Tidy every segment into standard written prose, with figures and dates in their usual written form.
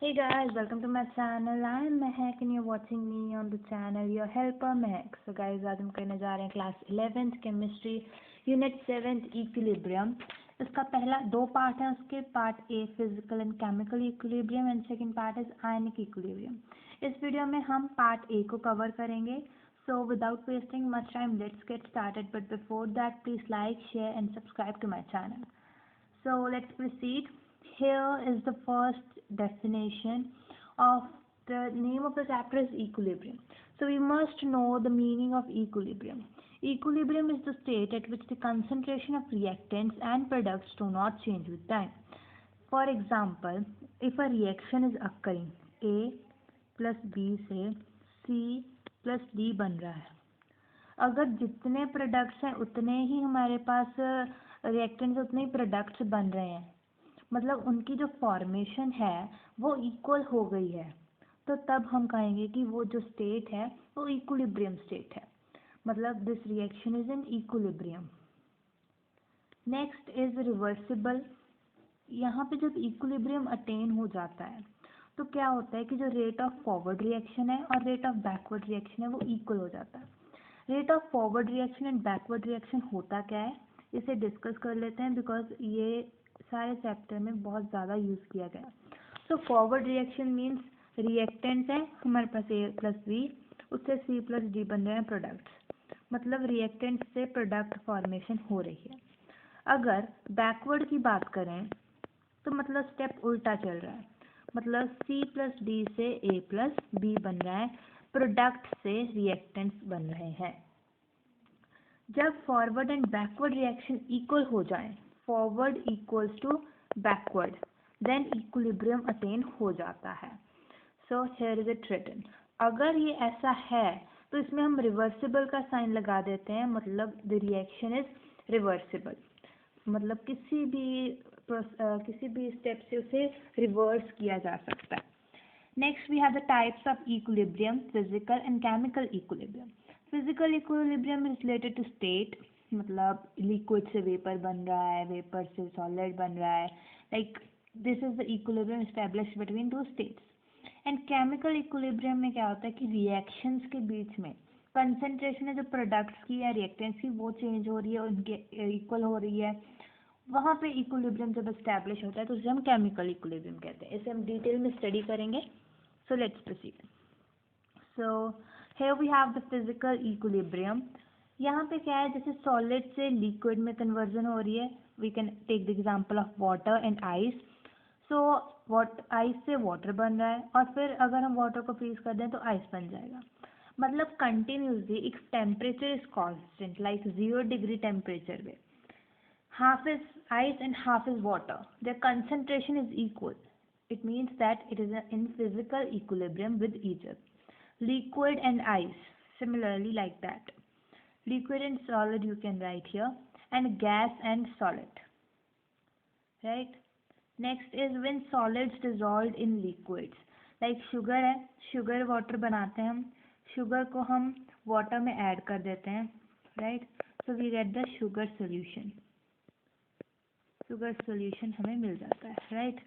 Hey guys, welcome to my channel. I am Mehak and you're watching me on the channel Your Helper Mehak. So guys, आज हम करने जा रहे हैं class 11th chemistry unit 7th equilibrium. इसका पहला दो पार्ट है. उसके part a physical and chemical equilibrium and second part is ionic equilibrium. इस वीडियो में हम पार्ट ए को कवर करेंगे. So without wasting much time, let's get started. But before that, please like, share and subscribe to my channel. So let's proceed. Here is the first definition of the name of the chapter is equilibrium. So we must know the meaning of equilibrium. Equilibrium is the state at which the concentration of reactants and products do not change with time. For example, if a reaction is occurring, A plus B से C plus D बन रहा है. अगर जितने products हैं उतने ही हमारे पास reactants, उतने ही प्रोडक्ट्स बन रहे हैं, मतलब उनकी जो फॉर्मेशन है वो इक्वल हो गई है, तो तब हम कहेंगे कि वो जो स्टेट है वो इक्विलिब्रियम स्टेट है. मतलब this reaction is in equilibrium. Next is reversible. यहाँ पे जब इक्विलिब्रियम अटेन हो जाता है तो क्या होता है कि जो रेट ऑफ फॉरवर्ड रिएक्शन है और रेट ऑफ बैकवर्ड रिएक्शन है वो इक्वल हो जाता है. Rate of forward reaction and backward reaction होता क्या है, इसे डिस्कस कर लेते हैं, बिकॉज ये सारे चैप्टर में बहुत ज़्यादा यूज़ किया गया. So forward reaction means reactants हैं हमारे पास ए प्लस बी, उससे सी प्लस डी बन रहे हैं प्रोडक्ट्स, मतलब रिएक्टेंट से प्रोडक्ट फॉर्मेशन हो रही है. अगर बैकवर्ड की बात करें तो मतलब स्टेप उल्टा चल रहा है, मतलब सी प्लस डी से ए प्लस बी बन रहा है, प्रोडक्ट से रिएक्टेंट्स बन रहे हैं. जब forward and backward reaction equal हो जाए, forward equals to backward, then equilibrium attain हो जाता है. So here is it written. अगर ये ऐसा है तो इसमें हम रिवर्सिबल का साइन लगा देते हैं, मतलब द रिएक्शन इज रिवर्सिबल, मतलब किसी भी स्टेप से उसे रिवर्स किया जा सकता है. Next we have the types of equilibrium, physical and chemical equilibrium. Physical equilibrium is related to state, मतलब लिक्विड से वेपर बन रहा है, वेपर से सॉलिड बन रहा है, like this is the equilibrium established between two states. And chemical equilibrium में क्या होता है कि रिएक्शंस के बीच में कंसंट्रेशन है जो प्रोडक्ट्स की या रिएक्टेंट्स की वो चेंज हो रही है, उनके इक्वल हो रही है, वहाँ पे इक्विलिब्रियम जब एस्टैब्लिश होता है तो उसे हम केमिकल इक्विलिब्रियम कहते हैं. इसे हम डिटेल में स्टडी करेंगे. So let's proceed. So here we have the physical equilibrium. यहाँ पे क्या है, जैसे सॉलिड से लिक्विड में कन्वर्जन हो रही है. We can take the example of water and ice. So ice से वाटर बन रहा है और फिर अगर हम वाटर को फ्रीज कर दें तो आइस बन जाएगा. मतलब continuously if temperature is constant like 0 degree temperature में, half is ice and half is water, their concentration is equal. It means that it is in physical equilibrium with each other. Liquid and ice, similarly like that. Liquid and solid you can write here, and gas and solid, right? Next is when solids dissolved in liquids, like sugar है, sugar water बनाते हैं हम, sugar को हम water में add कर देते हैं, right? So we get the sugar solution. Sugar solution हमें मिल जाता है, राइट?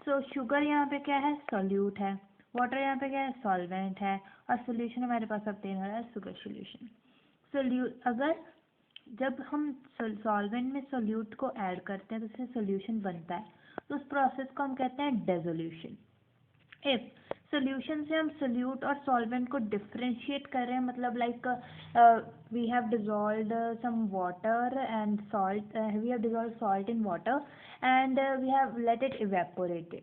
सो शुगर यहाँ पे क्या है, सोल्यूट है, वाटर यहाँ पे क्या है, सॉल्वेंट है, और सोल्यूशन हमारे पास ऑब्टेन हो रहा है शुगर सोल्यूशन. अगर जब हम सॉल्वेंट में सोल्यूट को ऐड करते हैं तो उससे सोल्यूशन बनता है, तो उस प्रोसेस को हम कहते हैं डेसोल्यूशन. इफ सोल्यूशन से हम सोल्यूट और सॉल्वेंट को डिफरेंशिएट कर रहे हैं, मतलब like we have dissolved some water and salt, we have dissolved salt in water and we have let it evaporated,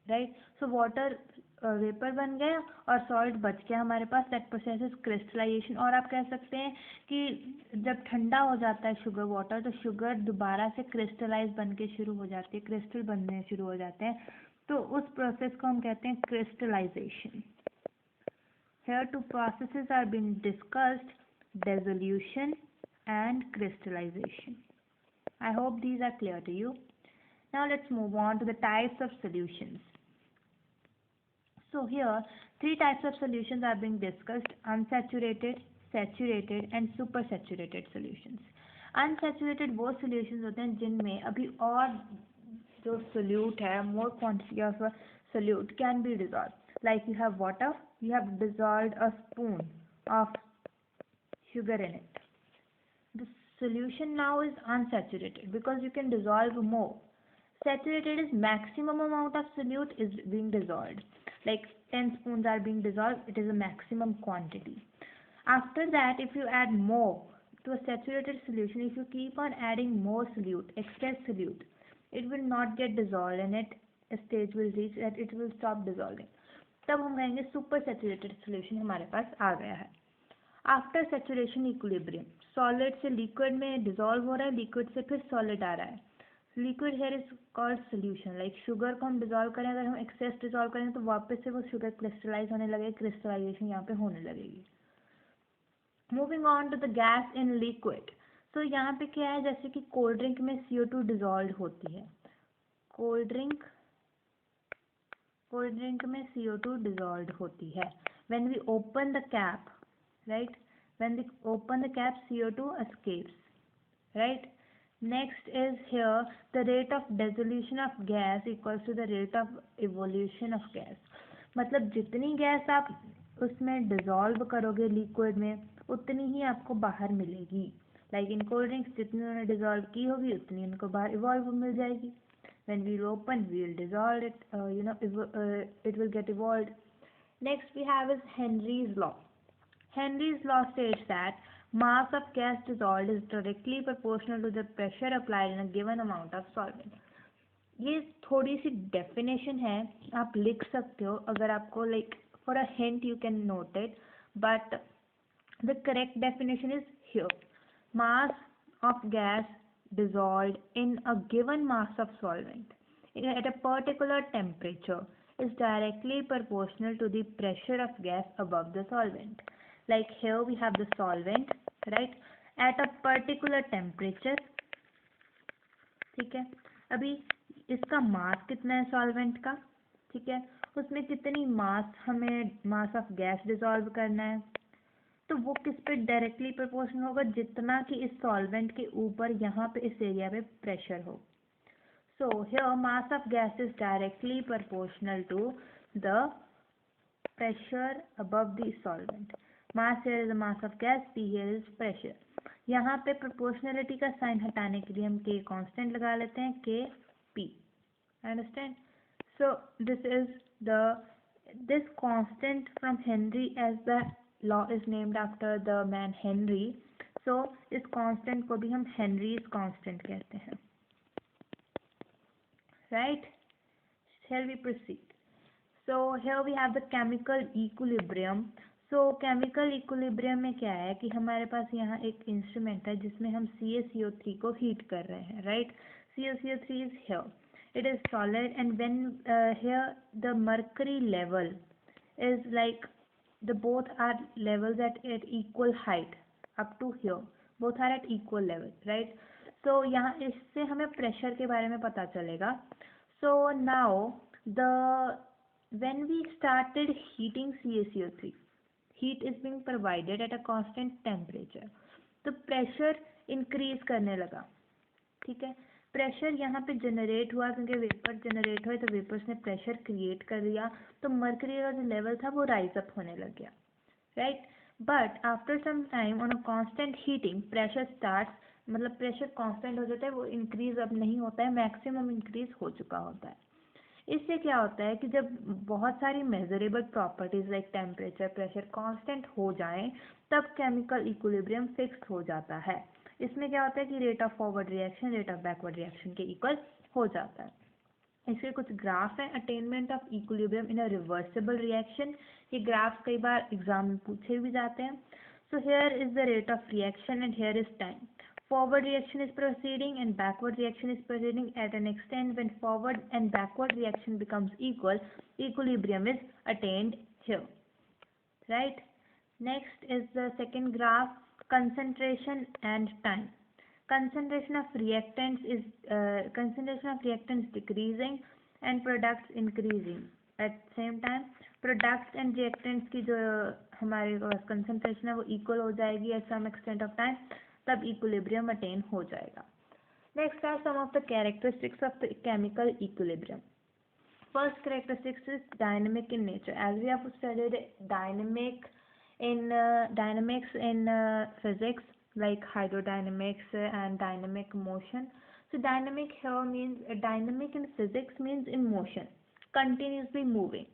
right? So water vapour बन गया और सॉल्ट बच गया हमारे पास. That process is crystallisation. और आप कह सकते हैं कि जब ठंडा हो जाता है शुगर वाटर तो शुगर दोबारा से क्रिस्टलाइज बन के शुरू हो जाती है, क्रिस्टल बनने शुरू हो जाते हैं, तो उस प्रोसेस को हम कहते हैं crystallisation. Here two processes are being discussed, dissolution and crystallization. I hope these are clear to you. Now let's move on to the types of solutions. So here three types of solutions are being discussed: unsaturated, saturated and supersaturated solutions. Unsaturated वो solutions होते हैं जिनमें अभी और जो solute है, more quantity of solute can be dissolved. Like you have water, you have dissolved a spoon of sugar in it. The solution now is unsaturated because you can dissolve more. Saturated is maximum amount of solute is being dissolved. Like 10 spoons are being dissolved, it is a maximum quantity. After that, if you add more to a saturated solution, if you keep on adding more solute, excess solute, it will not get dissolved and it a stage will reach that it will stop dissolving. तब हम कहेंगे super saturated solution हमारे पास आ गया है. After saturation equilibrium, solid से liquid में dissolve हो रहा है, लिक्विड से फिर सॉलिड आ रहा है. Liquid here is called solution. Like sugar को हम डिसॉल्व करें, अगर हम एक्सेस डिसॉल्व करें तो वापस से वो शुगर क्रिस्टलाइज होने लगेगी, क्रिस्टलाइजेशन यहाँ पे होने लगेगी. Moving on to the gas in liquid. तो यहाँ पे क्या है, जैसे कि कोल्ड ड्रिंक में CO2 डिसॉल्व होती है. कोल्ड ड्रिंक में CO2 dissolved होती है. When we open the cap, right? When we open the cap, CO2 escapes, right? Next is here the rate of dissolution of gas equals to the rate of evolution of gas. मतलब जितनी gas आप उसमें dissolve करोगे liquid में, उतनी ही आपको बाहर मिलेगी. लाइक इन कोल्ड ड्रिंक्स जितनी उन्होंने डिसॉल्व की होगी उतनी उनको बाहर इवॉल्व मिल जाएगी. When we open, we will dissolve it, it will get evolved. Next we have is Henry's law. Henry's law states that mass of gas dissolved is directly proportional to the pressure applied in a given amount of solvent. ये थोड़ी सी definition है, आप लिख सकते हो अगर आपको like for a hint you can note it, but the correct definition is here. Mass of gas dissolved in a given mass of solvent at a particular temperature is directly proportional to the pressure of gas above the solvent. Like here we have the solvent, right, at a particular temperature. ठीक है, अभी इसका मास कितना है solvent का, ठीक है, उसमें कितनी मास हमें मास ऑफ गैस डिसॉल्व करना है, तो वो किस पे डायरेक्टली प्रोपोर्शनल होगा, जितना कि इस सॉल्वेंट के ऊपर यहाँ पे इस एरिया पे प्रेशर हो. So here mass of gas is directly proportional to the pressure above the solvent. Mass here is the mass of gas, P here is pressure. यहाँ पे प्रोपोर्शनलिटी का साइन हटाने के लिए हम K कांस्टेंट लगा लेते हैं, Kp. Understand? So this constant from Henry as the law is named after the man Henry. So इस constant को भी हम Henry's constant कहते हैं. Right? Shall we proceed? So here we have the chemical equilibrium. So chemical equilibrium में क्या है कि हमारे पास यहाँ एक इंस्ट्रूमेंट है जिसमें हम CaCO3 को हीट कर रहे हैं. Right? CaCO3 is here. It is solid, and when here the mercury level is like the both are levels at equal height up to here, both are at equal level, right? So यहाँ इससे हमें pressure के बारे में पता चलेगा. So now when we started heating CaCO3, heat is being provided at a constant temperature, तो pressure increase करने लगा. ठीक है, प्रेशर यहाँ पे जनरेट हुआ क्योंकि वेपर जनरेट हुए तो वेपर्स ने प्रेशर क्रिएट कर दिया, तो मर्करी का जो लेवल था वो राइज अप होने लग गया. Right, but after some time on a constant heating pressure starts, मतलब प्रेशर कांस्टेंट हो जाता है, वो इंक्रीज अब नहीं होता है, मैक्सिमम इंक्रीज हो चुका होता है. इससे क्या होता है कि जब बहुत सारी measurable properties like temperature, pressure constant हो जाएं, तब केमिकल इक्विलिब्रियम फिक्स हो जाता है. इसमें क्या होता है कि rate of forward reaction rate of backward reaction के इक्वल हो जाता है. इसके कुछ ग्राफ हैं. Attainment of equilibrium in a reversible reaction, ये ग्राफ कई बार एग्जाम में पूछे भी जाते हैं. So here is the rate of reaction and here is time. Forward reaction is proceeding and backward reaction is proceeding at an extent when forward and backward reaction becomes equal, equilibrium is attained here. Right? Next is the second graph, concentration and time. Concentration of reactants decreasing and products increasing. At the same time, products and reactants की जो हमारे concentration है वो equal हो जाएगी at some extent of time, तब equilibrium attain हो जाएगा. Next are some of the characteristics of the chemical equilibrium. First characteristics is dynamic in nature. As we have studied dynamics in physics, like hydrodynamics and dynamic motion. So dynamic here means dynamic in physics means in motion, continuously moving.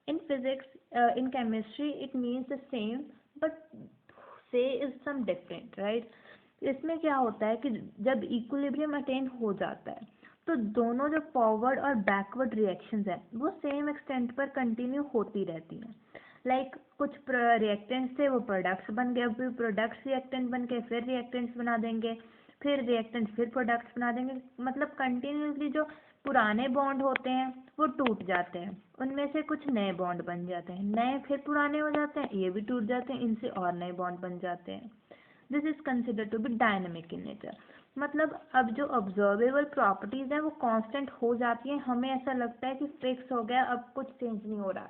In physics, in chemistry, it means the same, but say is some different, right? इसमें क्या होता है कि जब equilibrium attain हो जाता है तो दोनों जो फॉरवर्ड और बैकवर्ड रिएक्शंस हैं वो सेम एक्सटेंट पर कंटिन्यू होती रहती हैं. लाइक कुछ रिएक्टेंट्स थे वो प्रोडक्ट्स बन गए, फिर प्रोडक्ट्स रिएक्टेंट बन के फिर रिएक्टेंट्स बना देंगे, फिर रिएक्टेंट फिर प्रोडक्ट्स बना देंगे. मतलब कंटिन्यूसली जो पुराने बॉन्ड होते हैं वो टूट जाते हैं, उनमें से कुछ नए बॉन्ड बन जाते हैं, नए फिर पुराने हो जाते हैं, ये भी टूट जाते हैं, इनसे और नए बॉन्ड बन जाते हैं. This is considered to be dynamic in nature. मतलब अब जो ऑब्जर्वेबल प्रॉपर्टीज हैं वो कांस्टेंट हो जाती हैं, हमें ऐसा लगता है कि फिक्स हो गया, अब कुछ चेंज नहीं हो रहा.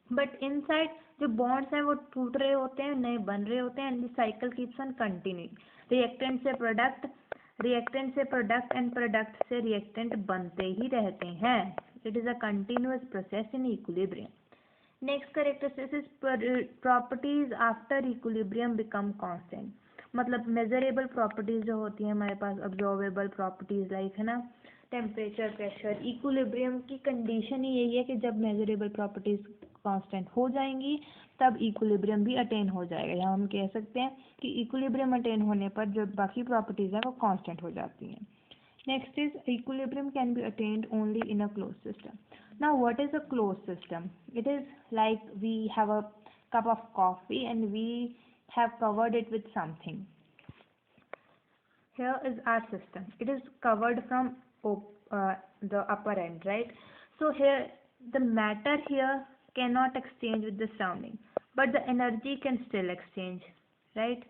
बट इनसाइड जो बॉन्ड्स हैं वो टूट रहे होते हैं, नए बन रहे होते हैं, and the cycle keeps on continuing. Reactant से प्रोडक्ट एंड प्रोडक्ट से रिएक्टेंट बनते ही रहते हैं. It is a continuous process in equilibrium. Next characteristics properties after equilibrium become constant. मतलब मेजरेबल प्रॉपर्टीज जो होती हैं हमारे पास, ऑब्जर्वेबल प्रॉपर्टीज लाइक है ना टेम्परेचर, प्रेशर. इक्विलिब्रियम की कंडीशन ही यही है कि जब मेजरेबल प्रॉपर्टीज कांस्टेंट हो जाएंगी तब इक्विलिब्रियम भी अटेन हो जाएगा. यहाँ हम कह सकते हैं कि इक्विलिब्रियम अटेन होने पर जो बाकी प्रॉपर्टीज हैं वो कांस्टेंट हो जाती हैं. Next is equilibrium can be attained only in a closed system. Now what is a closed system? It is like we have a cup of coffee and we have covered it with something. Here is our system. It is covered from the upper end, right? So here the matter here cannot exchange with the surrounding, but the energy can still exchange, right?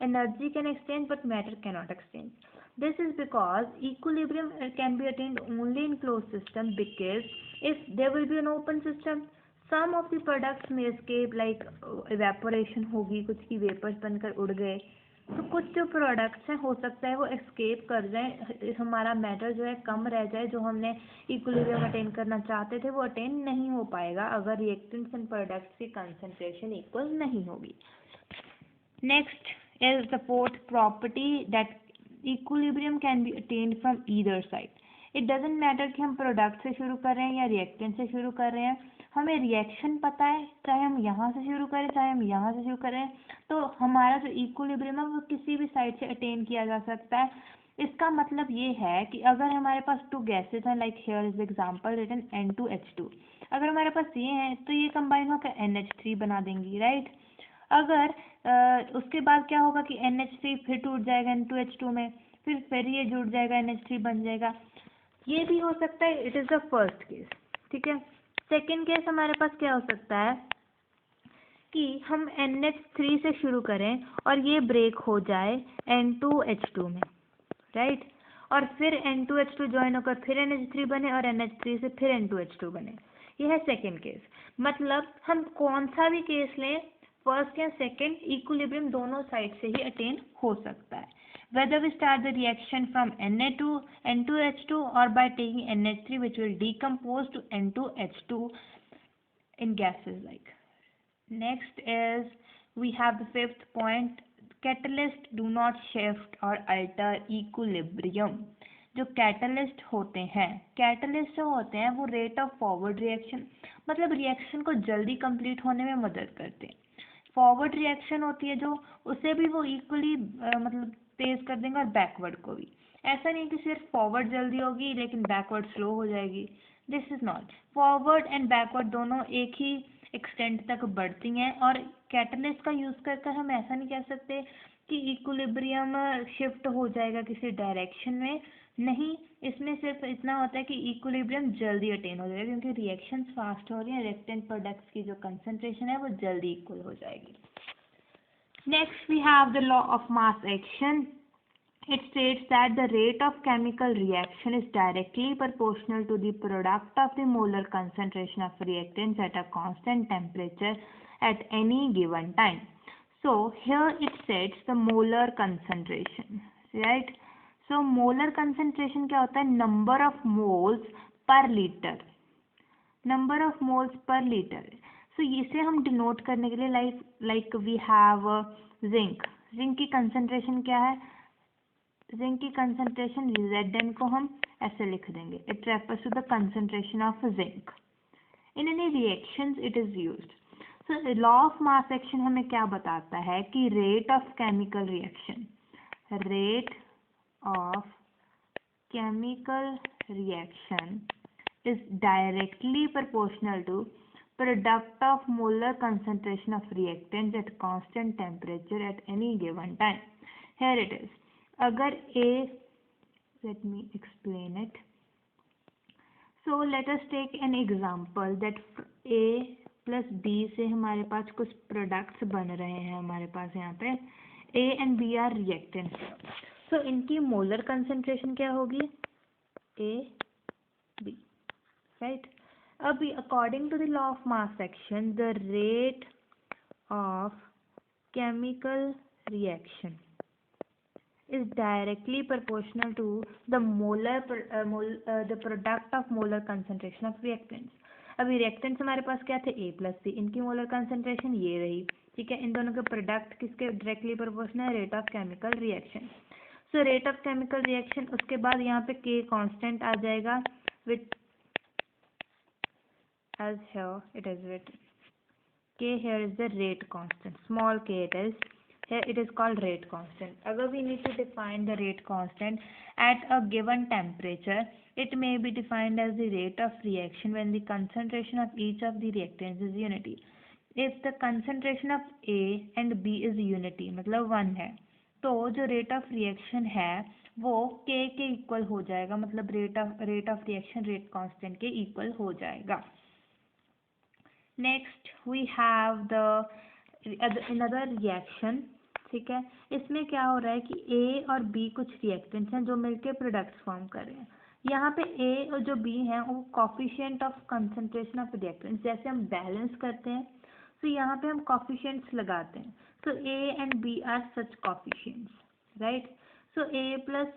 Energy can exchange but matter cannot exchange. This is because equilibrium can be attained only in closed system, because if there will be an open system, some of the products may escape, like evaporation होगी, कुछ की vapours बनकर उड़ गए, तो कुछ जो products हैं हो सकता है वो एस्केप कर जाए, हमारा मैटर जो है कम रह जाए, जो हमने इक्विलिब्रियम अटेन करना चाहते थे वो अटेन नहीं हो पाएगा अगर रिएक्टेंट्स एंड प्रोडक्ट्स की कंसंट्रेशन इक्वल नहीं होगी. Next is the fourth property that equilibrium can be attend from either side. It doesn't matter कि हम प्रोडक्ट से शुरू कर रहे हैं या रिएक्टेंट से शुरू कर रहे हैं, हमें रिएक्शन पता है, चाहे हम यहाँ से शुरू करें चाहे हम यहाँ से शुरू करें, तो हमारा जो इक्विलिब्रियम है वो किसी भी साइड से अटेन किया जा सकता है. इसका मतलब ये है कि अगर हमारे पास टू गैसेस हैं, like here is example written N2H2, अगर हमारे पास ये हैं तो ये कंबाइन होकर NH3 बना देंगी, राइट? अगर उसके बाद क्या होगा कि NH3 फिर टूट जाएगा N2H2 में, फिर ये जुड़ जाएगा, NH3 बन जाएगा. ये भी हो सकता है. It is the first case, ठीक है. सेकेंड केस हमारे पास क्या हो सकता है कि हम NH3 से शुरू करें और ये ब्रेक हो जाए N2H2 में, राइट? और फिर N2H2 ज्वाइन होकर फिर NH3 बने और NH3 से फिर N2H2 बने. ये है सेकेंड केस. मतलब हम कौन सा भी केस लें, फर्स्ट या सेकेंड, इक्विलिब्रियम दोनों साइड से ही अटेन हो सकता है. Whether we start the reaction from N2H2 or by taking NH3 which will decompose to N2H2 in gases like. Next is we have the fifth point, catalyst do not shift or alter equilibrium. जो catalyst होते हैं, catalyst जो होते हैं वो rate of forward reaction, मतलब reaction को जल्दी कंप्लीट होने में मदद करते हैं. फॉरवर्ड रिएक्शन होती है जो, उसे भी वो इक्वली मतलब तेज कर देंगे और बैकवर्ड को भी. ऐसा नहीं कि सिर्फ फॉरवर्ड जल्दी होगी लेकिन बैकवर्ड स्लो हो जाएगी. This is not. Forward and backward दोनों एक ही एक्सटेंट तक बढ़ती हैं. और कैटलिस्ट का यूज़ कर हम ऐसा नहीं कह सकते कि इक्विलिब्रियम शिफ्ट हो जाएगा किसी डायरेक्शन में. नहीं, इसमें सिर्फ इतना होता है कि इक्विलिब्रियम जल्दी अटेन हो जाएगा क्योंकि रिएक्शंस फास्ट हो रही हैं, रिएक्टेंट प्रोडक्ट्स की जो कंसंट्रेशन है वो जल्दी इक्वल हो जाएगी. Next we have the law of mass action. It states that the rate of chemical reaction is directly proportional to the product of the molar concentration of reactants at a constant temperature at any given time. So here it states the molar concentration, right? So molar concentration क्या होता है? Number of moles per liter. Number of moles per litre. So इसे हम denote करने के लिए like we have zinc. Zinc की concentration क्या है? जिंक की कंसंट्रेशन Zn को हम ऐसे लिख देंगे, it refers to the concentration of zinc. In any reactions it is used. So law of mass action हमें क्या बताता है कि rate of chemical reaction, rate of chemical reaction is directly proportional to product of molar concentration of reactants at constant temperature at any given time. Here it is. अगर A, let me explain it. So let us take an example that A plus B से हमारे पास कुछ products बन रहे हैं, हमारे पास यहाँ पे A and B are reactants. So इनकी molar concentration क्या होगी? A, B, right? अभी according to the law of mass action, the rate of chemical reaction is directly proportional to the the product of molar concentration of reactants. अभी reactants हमारे पास क्या थे? A plus C. इनकी molar concentration ये रही, ठीक है। इन दोनों के product किसके directly proportional है? Rate of chemical reaction. So rate of chemical reaction, उसके बाद यहाँ पे K constant आ जाएगा, with as here it is written. K here is the rate constant, small k it is. Here it is called rate constant. Agar we need to define the rate constant at a given temperature, it may be defined as the rate of reaction when the concentration of each of the reactants is unity. If the concentration of A and B is unity, मतलब 1 है, तो जो rate of reaction है वो K के equal हो जाएगा, मतलब rate of reaction rate constant के equal हो जाएगा. Next we have the another reaction, ठीक है। इसमें क्या हो रहा है कि A और B कुछ रिएक्टेंट्स हैं जो मिलके प्रोडक्ट्स फॉर्म कर रहे हैं। यहाँ पे A और जो B हैं वो coefficient of concentration of reactants, जैसे हम बैलेंस करते हैं तो यहाँ पे हम कोफिशिएंट्स लगाते हैं। So A and B are such coefficients, right. So A plus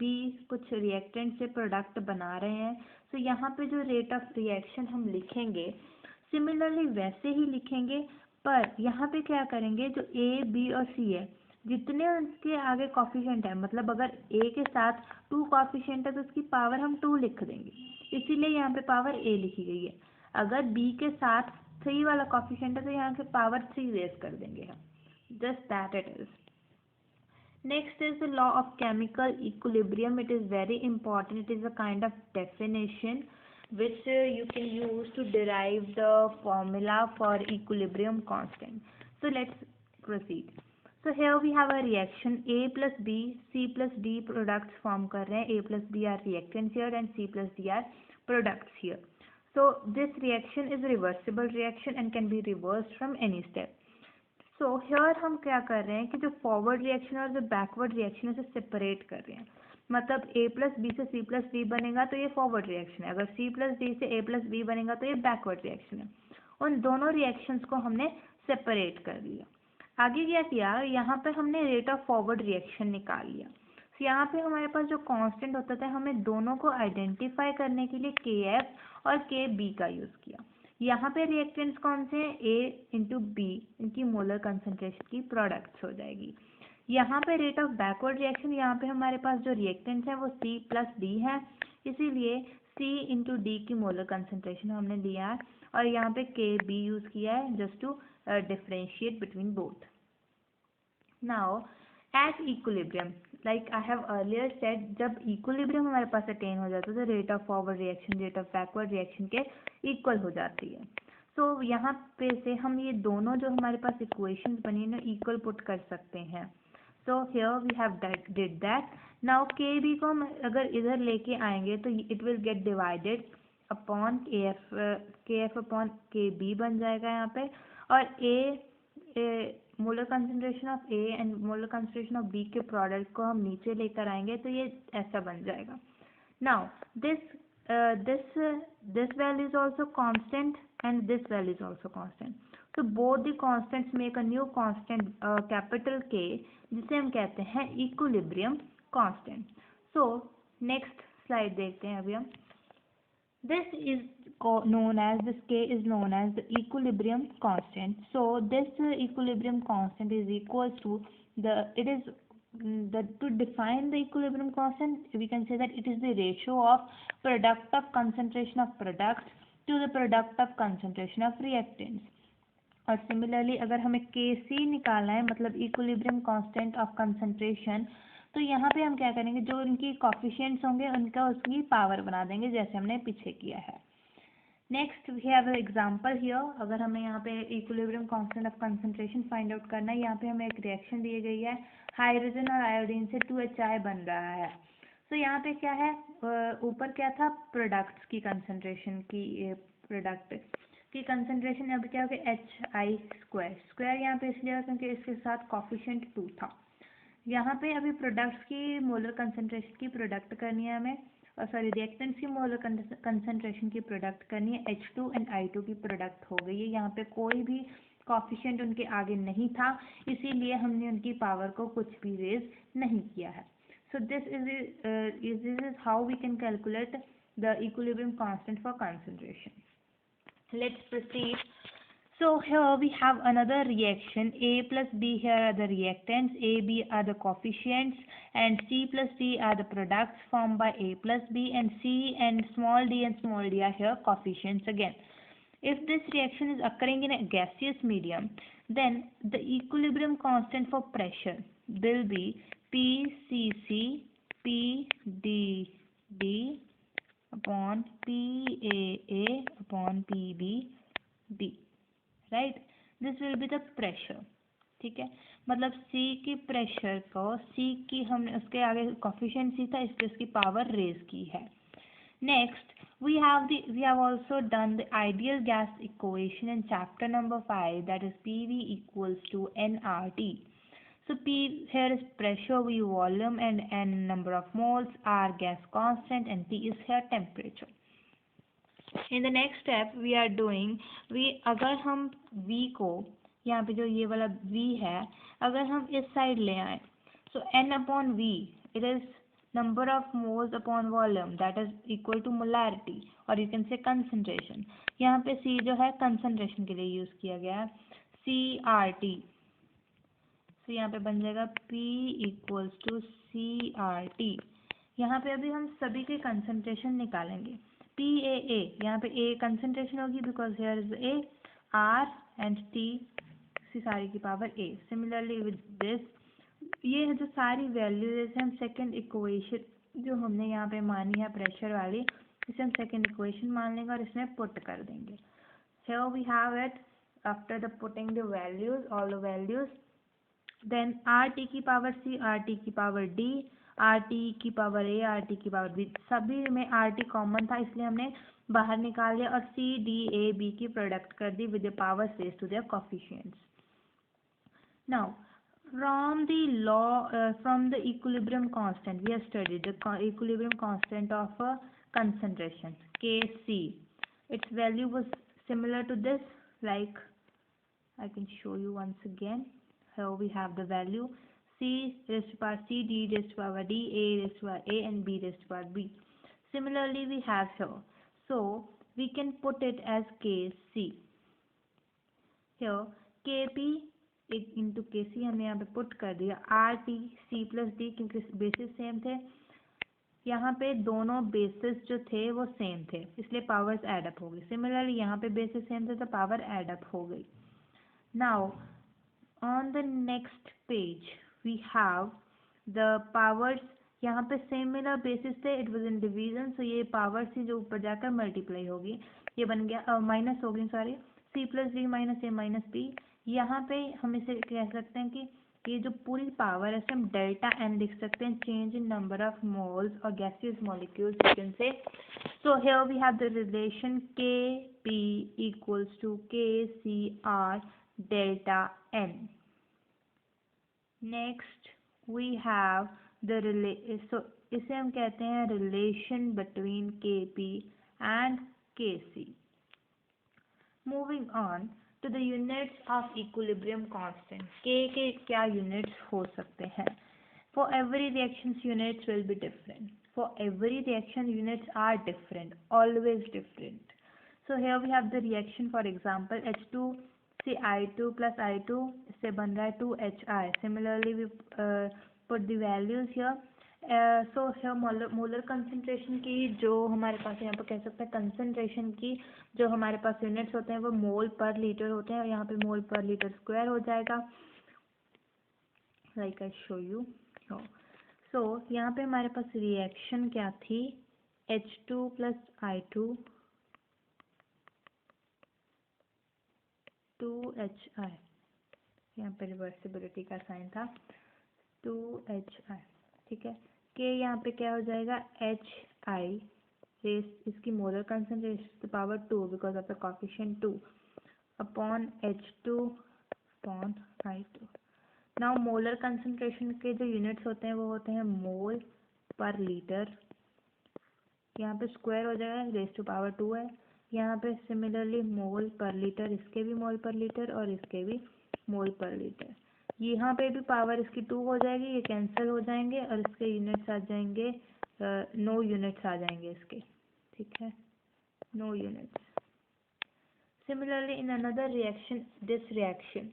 B कुछ रिएक्टेंट से प्रोडक्ट बना रहे हैं। सो यहाँ पे जो रेट ऑफ रिएक्शन हम लिखेंगे सिमिलरली वैसे ही लिखेंगे, पर यहाँ पे क्या करेंगे, जो A, B और C है जितने उसके आगे कॉफिशिएंट है, मतलब अगर A के साथ 2 कॉफिशिएंट है तो उसकी पावर हम 2 लिख देंगे, इसीलिए यहाँ पे पावर A लिखी गई है। अगर B के साथ 3 वाला कॉफिशिएंट है तो यहाँ पे पावर 3 रेज कर देंगे हम, just that it is. Next is the law of chemical equilibrium. It is very important. It is a kind of definition which you can use to derive the formula for equilibrium constant. So let's proceed. So here we have a reaction A plus B, C plus D products form कर रहे हैं. A plus B are reactants here and C plus D are products here. So this reaction is a reversible reaction and can be reversed from any step. So here हम क्या कर रहे हैं कि जो फॉरवर्ड रिएक्शन और जो backward reaction है उसे सेपरेट कर रहे हैं। मतलब A प्लस बी से C प्लस डी बनेगा तो ये फॉरवर्ड रिएक्शन है, अगर C प्लस डी से A प्लस बी बनेगा तो ये बैकवर्ड रिएक्शन है। उन दोनों रिएक्शंस को हमने सेपरेट कर लिया। आगे क्या किया, यहाँ पे हमने रेट ऑफ फॉरवर्ड रिएक्शन निकाल लिया। तो यहाँ पे हमारे पास जो कांस्टेंट होता था, हमें दोनों को आइडेंटिफाई करने के लिए KF और KB का यूज़ किया। यहाँ पे रिएक्टेंट्स कौन से हैं? A इंटू B, इनकी मोलर कंसंट्रेशन की प्रोडक्ट्स हो जाएगी। यहाँ पे रेट ऑफ बैकवर्ड रिएक्शन, यहाँ पे हमारे पास जो रिएक्टेंट्स हैं वो C प्लस D है, इसीलिए C इंटू D की मोलर कंसंट्रेशन हमने लिया है और यहाँ पे KB यूज़ किया है just to differentiate between both. Now at equilibrium, like I have earlier said, जब इक्विलिब्रियम हमारे पास अटेन हो जाता है तो rate of forward reaction rate of backward reaction के इक्वल हो जाती है। सो यहाँ पे से हम ये दोनों जो हमारे पास इक्वेशंस बनी है ना इक्वल पुट कर सकते हैं। So here we have did that. Now K B को हम अगर इधर लेके आएंगे तो it will get divided upon K F upon K B बन जाएगा यहाँ पे, और molar concentration of A and molar concentration of B के प्रोडक्ट को हम नीचे लेकर आएंगे तो ये ऐसा बन जाएगा। Now this value is also constant and this value is also constant. So both the constants make a new constant capital K, जिसे हम कहते हैं equilibrium constant. So next slide देखते हैं अभी हम। This is known as, this K is known as the equilibrium constant. So this equilibrium constant is equals to to define the equilibrium constant, we can say that it is the ratio of product of concentration of products to the product of concentration of reactants. और similarly अगर हमें Kc निकालना है, मतलब equilibrium constant of concentration, तो यहाँ पे हम क्या करेंगे, जो इनकी कॉफिशिएंट्स होंगे उनका उसकी पावर बना देंगे जैसे हमने पीछे किया है. Next we have example here. अगर हमें यहाँ पे equilibrium constant of concentration find out करना है, यहाँ पे हमें एक रिएक्शन दी गई है, हाइड्रोजन और आयोडीन से 2HI बन रहा है. तो यहाँ पे क्या है, ऊपर क्या था, प्रोडक्ट्स की कंसंट्रेशन की, प्रोडक्ट की कंसंट्रेशन अब क्या हो गया, HI स्क्वायर यहाँ पे इसलिए क्योंकि इसके साथ कॉफिशिएंट 2 था. यहाँ पे अभी प्रोडक्ट्स की मोलर कंसंट्रेशन की प्रोडक्ट करनी है हमें, और सॉरी रिएक्टेंट्स की मोलर कंसंट्रेशन की प्रोडक्ट करनी है. H2 एंड I2 की प्रोडक्ट हो गई है. यहाँ पे कोई भी कॉफिशिएंट उनके आगे नहीं था, इसीलिए हमने उनकी पावर को कुछ भी रेज नहीं किया है. So this is how we can calculate the equilibrium constant for concentration. Let's proceed. So here we have another reaction. A plus B here are the reactants, A, B are the coefficients, and C plus D are the products formed by A plus B, and C and small d are here coefficients again. If this reaction is occurring in a gaseous medium, then the equilibrium constant for pressure will be PCC PDD upon PAA upon PBD. Right, this will be the pressure. ठीक है, मतलब C की pressure को, C की हमने उसके आगे coefficient C था इसलिए उसकी पावर रेज की है. Next we have also done the ideal gas equation in chapter number 5, that is PV equals to nRT. So P here is pressure, V volume, and N number of moles, R gas constant, and T is here temperature. In the next step we are doing, अगर हम V को, यहाँ पे जो ये वाला V है, अगर हम इस साइड ले आए, so N upon V, it is number of moles upon volume, that is equal to molarity, और you can say concentration. यहाँ पे C जो है concentration के लिए यूज किया गया है, CRT. तो यहाँ पे बन जाएगा P equals to CRT. यहाँ पे अभी हम सभी के कंसंट्रेशन निकालेंगे. PAA, यहाँ पे A कंसंट्रेशन होगी because here is A, R and T सारी की power A. Similarly with this, ये है जो सारी वैल्यू, जैसे हम सेकंड इक्वेशन जो हमने यहाँ पे मानी है प्रेशर वाली, इसे हम सेकंड इक्वेशन मान लेंगे और इसमें पुट कर देंगे. Here we have it. After the putting the values, all the values, then RT की पावर C, RT की पावर D, RT की पावर A, RT की पावर B, सभी में RT कॉमन था इसलिए हमने बाहर निकाल दिया और C, D, A, B की प्रोडक्ट कर दी with the power raised to their coefficients. Now from the law, from the equilibrium constant, we have studied the equilibrium constant of concentration, Kc. Its value was similar to this, like I can show you once again. Here we have the value C raised to power C, D raised to power D, A raised to power A, and B raised to power B. Similarly we have here, so we can put it as Kc. Here Kp into Kc हमने यहाँ पे put कर दिया. RT C plus D क्योंकि basis same थे, यहाँ पे दोनों बेसिस जो थे वो सेम थे इसलिए पावर्स ऐड अप हो गई. सिमिलरली यहाँ पे बेसिस सेम थे तो पावर ऐड अप हो गई. Now on the next page we have the powers. यहाँ पे सिमिलर बेसिस थे, इट वाज इन डिवीजन, सो ये पावर्स थी जो ऊपर जाकर मल्टीप्लाई होगी, ये बन गया माइनस हो गई sorry, C plus D minus A minus B. यहाँ पे हम इसे कह सकते हैं कि ये जो पूरी पावर है इसे हम डेल्टा एन लिख सकते हैं, change in number of moles और gaseous molecules you can say. So here we have the relation Kp equals to KCR delta N. Next we have the so इसे हम कहते हैं relation between Kp and Kc. Moving on to the units of equilibrium constant. K के क्या units हो सकते हैं? For every reactions units will be different. For every reaction units are different, always different. So here we have the reaction, for example H2 see I2 plus I2 इससे बन रहा है 2HI. Similarly we put the values here. So here molar concentration की जो हमारे पास यहाँ पर कह सकते हैं कंसंट्रेशन की जो हमारे पास यूनिट्स होते हैं वो मोल पर लीटर होते हैं और यहाँ पे मोल पर लीटर स्क्वायर हो जाएगा, लाइक आई शो यू. सो यहाँ पे हमारे पास रिएक्शन क्या थी, H2 प्लस I2 2HI, यहाँ पे रिवर्सिबिलिटी का साइन था 2HI, ठीक है. के यहाँ पे क्या हो जाएगा HI रेस इसकी molar concentration power 2 because of the coefficient 2 upon H2 upon I2. Now molar concentration के जो यूनिट्स होते हैं वो होते हैं मोल पर लीटर, यहाँ पे स्क्वायर हो जाएगा रेस टू पावर 2 है. यहाँ पे सिमिलरली मोल पर लीटर, इसके भी मोल पर लीटर और इसके भी मोल पर लीटर. यहाँ पे भी पावर इसकी 2 हो जाएगी, ये कैंसिल हो जाएंगे और इसके यूनिट्स आ जाएंगे, नो यूनिट्स आ जाएंगे इसके, ठीक है, no units. Similarly in another reaction this reaction,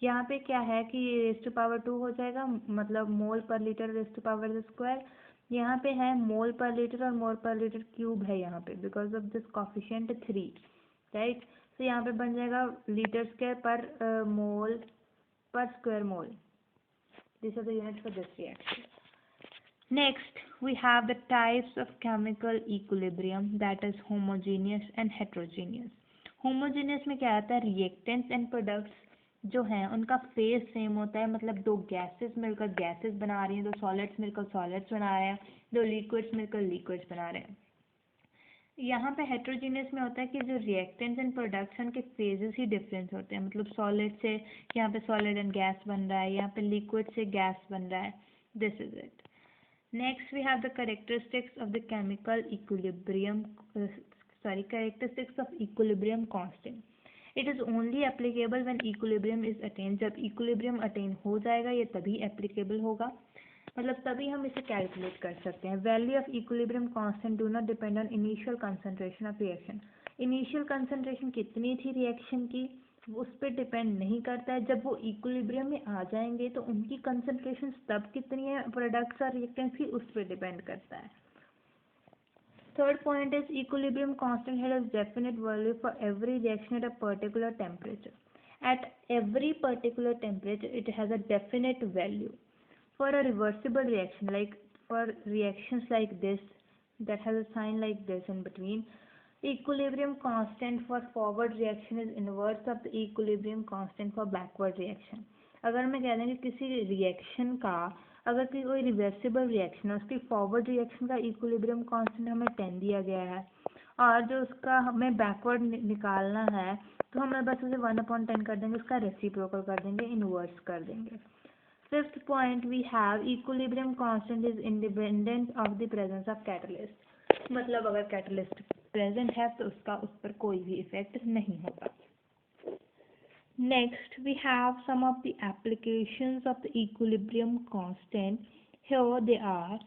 यहाँ पे क्या है कि ये रेस टू पावर 2 हो जाएगा, मतलब mole per litre raise to power square. यहाँ पे है मोल पर लीटर और मोल पर लीटर क्यूब है यहाँ पे because of this coefficient 3, right. तो यहाँ पे बन जाएगा लीटर स्क्वायर पर मोल per square mole. These are the units for this reaction. Next, we have the types of chemical equilibrium, that is homogeneous and heterogeneous. Homogeneous में क्या आता है, reactants and products जो हैं उनका फेज सेम होता है, मतलब दो गैसेस मिलकर गैसेस बना रही हैं, दो सॉलिड्स मिलकर सॉलिड्स बना रहे हैं, दो लिक्विड्स मिलकर लिक्विड्स बना रहे हैं. यहाँ पे हेट्रोजीनियस में होता है कि जो रिएक्टेंट्स एंड प्रोडक्ट्स के फेजेस ही डिफरेंस होते हैं, मतलब सॉलिड से यहाँ पे सॉलिड एंड गैस बन रहा है, यहाँ पे लिक्विड से गैस बन रहा है. This is it. Next we have the characteristics of the chemical equilibrium, characteristics of equilibrium constant. It is only applicable when equilibrium is attain. जब इक्विलिब्रियम अटेन हो जाएगा ये तभी एप्लीकेबल होगा, मतलब तभी हम इसे कैलकुलेट कर सकते हैं. Value of equilibrium constant do not depend on initial concentration of reaction. Initial concentration कितनी थी रिएक्शन की उस पर डिपेंड नहीं करता है. जब वो इक्विलिब्रियम में आ जाएंगे तो उनकी कंसंट्रेशन तब कितनी है प्रोडक्ट्स और रिएक्टेंट्स की, उस पर डिपेंड करता है. Third point is equilibrium constant has a definite value for every reaction at a particular temperature. At every particular temperature it has a definite value. For a reversible reaction, like for reactions like this that has a sign like this in between, equilibrium constant for forward reaction is inverse of the equilibrium constant for backward reaction. अगर मैं कह दें कि किसी reaction का अगर कोई reversible reaction है उसकी फॉरवर्ड रिएक्शन का इक्विलिब्रियम कांस्टेंट हमें 10 दिया गया है और जो उसका हमें बैकवर्ड निकालना है तो हमें बस उसे 1/10 कर देंगे, उसका रेसिप्रोकल कर देंगे, इनवर्स कर देंगे. Fifth point we have equilibrium constant is independent of the presence of catalyst. मतलब अगर catalyst present है तो उसका उस पर कोई भी effect नहीं होगा. Next we have some of the applications of the equilibrium constant. Here they are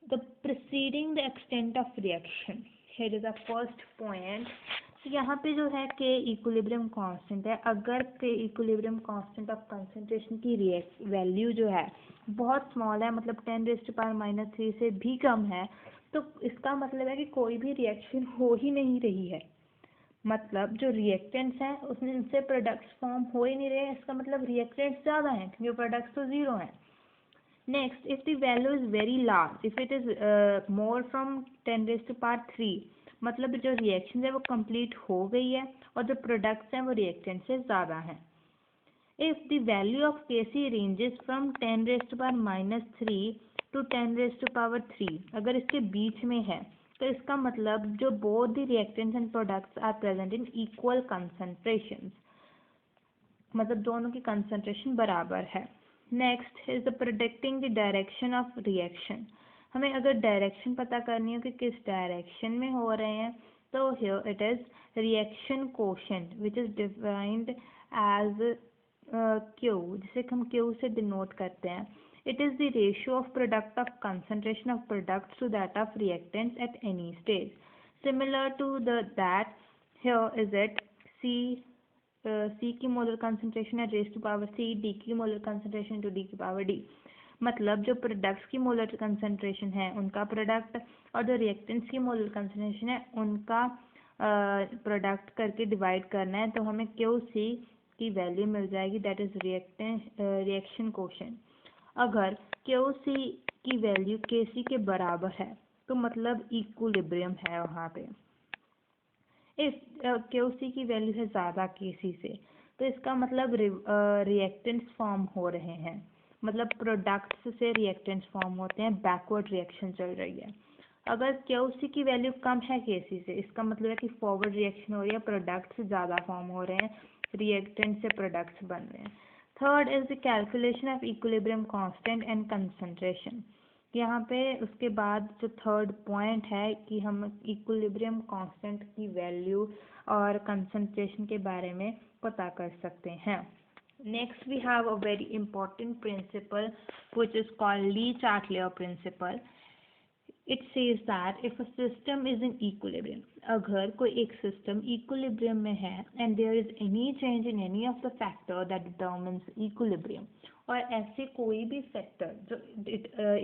the preceding the extent of reaction. Here is the first point. तो यहाँ पे जो है के इक्विलिब्रियम कांस्टेंट है, अगर के इक्विलिब्रियम कांस्टेंट ऑफ कंसंट्रेशन की वैल्यू जो है बहुत स्मॉल है, मतलब 10⁻³ से भी कम है, तो इसका मतलब है कि कोई भी रिएक्शन हो ही नहीं रही है. मतलब जो रिएक्टेंट्स हैं उसमें उनसे प्रोडक्ट्स फॉर्म हो ही नहीं रहे हैं, इसका मतलब रिएक्टेंट्स ज़्यादा हैं क्योंकि प्रोडक्ट्स तो ज़ीरो हैं. Next, if the value is very large, if it is more from 10⁻³ मतलब जो रिएक्शन है वो कंप्लीट हो गई है और जो प्रोडक्ट्स हैं वो रिएक्टेंट से ज़्यादा हैं. If the value of Kc ranges from 10⁻³ to 10⁻³, अगर इसके बीच में है तो इसका मतलब जो both the reactants and products are present in equal concentrations, मतलब दोनों की कंसंट्रेशन बराबर है. Next is the predicting the direction of reaction. हमें अगर डायरेक्शन पता करनी हो कि किस डायरेक्शन में हो रहे हैं तो here it is reaction quotient which is defined as Q, जिसे हम क्यू से डिनोट करते हैं. It is the ratio of product of concentration of products to that of reactants at any stage. Similar to that here is it C की molar concentration है raise to power C, D की molar concentration to D की power D। मतलब जो products की molar concentration है उनका product और जो रिएक्टेंट्स की मोलर कंसंट्रेशन है उनका प्रोडक्ट करके डिवाइड करना है, तो हमें QC की वैल्यू मिल जाएगी, दैट इज रिएक्शन कोशेंट। अगर QC की वैल्यू KC के बराबर है तो मतलब इक्विलिब्रियम है वहाँ पे। इफ QC की वैल्यू है ज़्यादा KC से तो इसका मतलब रिएक्टेंट्स फॉर्म हो रहे हैं, मतलब प्रोडक्ट्स से रिएक्टेंट्स फॉर्म होते हैं, बैकवर्ड रिएक्शन चल रही है। अगर QC की वैल्यू कम है KC से, इसका मतलब है कि फॉरवर्ड रिएक्शन हो रही है, प्रोडक्ट्स ज़्यादा फॉर्म हो रहे हैं, रिएक्टेंट से प्रोडक्ट्स बन रहे हैं। Third is the calculation of equilibrium constant and concentration. यहाँ पे उसके बाद जो थर्ड पॉइंट है कि हम इक्विलिब्रियम कांस्टेंट की वैल्यू और कंसंट्रेशन के बारे में पता कर सकते हैं। Next we have a very important principle which is called Le Chatelier principle. It says that if a system is in equilibrium, अगर कोई एक सिस्टम इक्विलिब्रियम में है and there is any change in any of the factor that determines equilibrium, और ऐसे कोई भी factor जो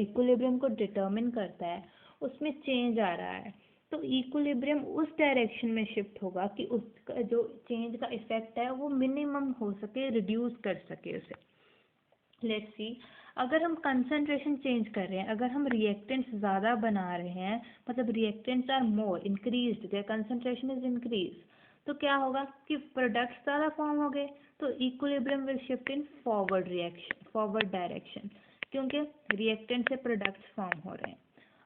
इक्विलिब्रियम को डिटर्मिन करता है उसमें चेंज आ रहा है, तो इक्विलिब्रियम उस डायरेक्शन में शिफ्ट होगा कि उसका जो चेंज का इफेक्ट है वो मिनिमम हो सके, रिड्यूस कर सके उसे। लेट्स सी, अगर हम कंसंट्रेशन चेंज कर रहे हैं, अगर हम रिएक्टेंट्स ज़्यादा बना रहे हैं, मतलब reactants are more increased, their concentration is increase, तो क्या होगा कि प्रोडक्ट्स ज़्यादा फॉर्म हो गए, तो equilibrium will shift in forward direction, क्योंकि रिएक्टेंट से प्रोडक्ट्स फॉर्म हो रहे हैं।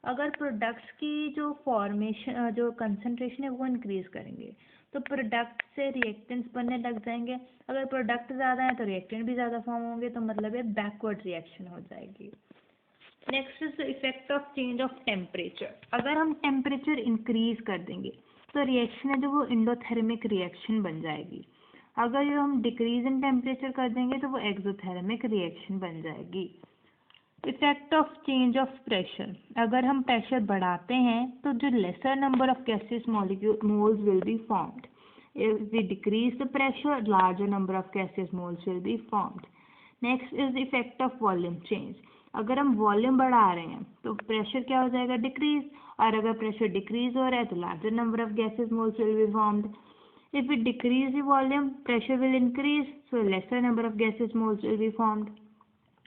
अगर प्रोडक्ट्स की जो फॉर्मेशन जो कंसंट्रेशन है वो इंक्रीज करेंगे तो प्रोडक्ट से रिएक्टेंट्स बनने लग जाएंगे। अगर प्रोडक्ट ज़्यादा है तो रिएक्टेंट भी ज़्यादा फॉर्म होंगे, तो मतलब ये बैकवर्ड रिएक्शन हो जाएगी। Next is the effect of change of temperature. अगर हम टेम्परेचर इंक्रीज कर देंगे तो रिएक्शन है जो वो इंडोथर्मिक रिएक्शन बन जाएगी। अगर जो हम डिक्रीज इन टेम्परेचर कर देंगे तो वो एक्सोथर्मिक रिएक्शन बन जाएगी। Effect of change of pressure. अगर हम प्रेशर बढ़ाते हैं तो जो laser number of gases moles will be formed. If we decrease the pressure, larger number of gaseous moles will be formed. Next is the effect of volume change. अगर हम volume बढ़ा रहे हैं तो प्रेशर क्या हो जाएगा, डिक्रीज, और अगर प्रेशर डिक्रीज हो रहा है तो larger number of gases moles will be formed. If we decrease the volume, pressure will increase, so lesser number of gaseous moles will be formed.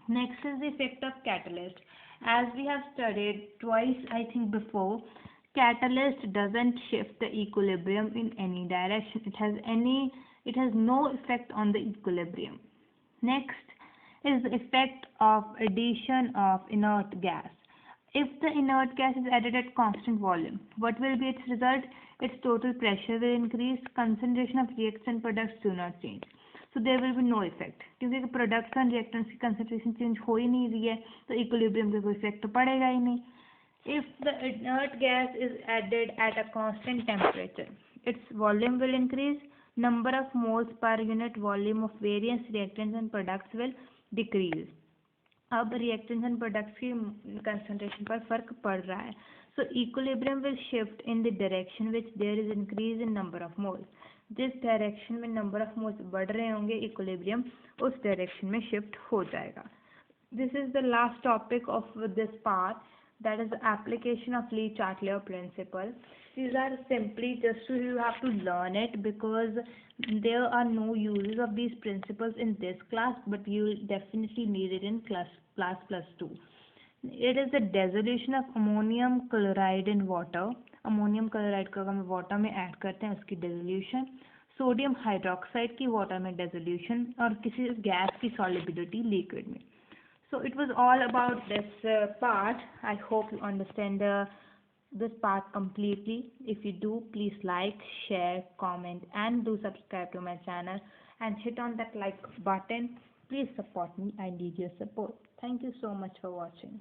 Next is the effect of catalyst. As we have studied twice, I think before, catalyst doesn't shift the equilibrium in any direction. It has no effect on the equilibrium. Next is the effect of addition of inert gas. If the inert gas is added at constant volume, what will be its result? Its total pressure will increase, concentration of reactants and products do not change. So there will be no effect, क्योंकि products and reactants की concentration change हो ही नहीं रही है तो equilibrium पे कोई effect तो पड़ेगा ही नहीं। If the inert gas is added at a constant temperature, its volume will increase, number of moles per unit volume of various reactants and products will decrease. अब रिएक्टेंट्स एंड प्रोडक्ट्स की concentration पर फर्क पड़ रहा है, so equilibrium will shift in the direction which there is increase in number of moles. जिस direction में number of moles बढ़ रहे होंगे इक्विलिब्रियम उस डायरेक्शन में शिफ्ट हो जाएगा। This is the last topic of this part, that is the application of Lee-Chatelain principle. These are simply just you have to learn it because there are no uses of these principles in this class, but you will definitely need it in class +2. It is the dissolution of ammonium chloride in water. Ammonium chloride को अगर हम water में add करते हैं उसकी dissolution, sodium hydroxide की water में dissolution, और किसी गैस की सॉल्युबिलिटी लिक्विड में। So it was all about this part. I hope you understand this part completely. If you do, please like, share, comment and do subscribe to my channel and hit on that like button. Please support me. I need your support. Thank you so much for watching.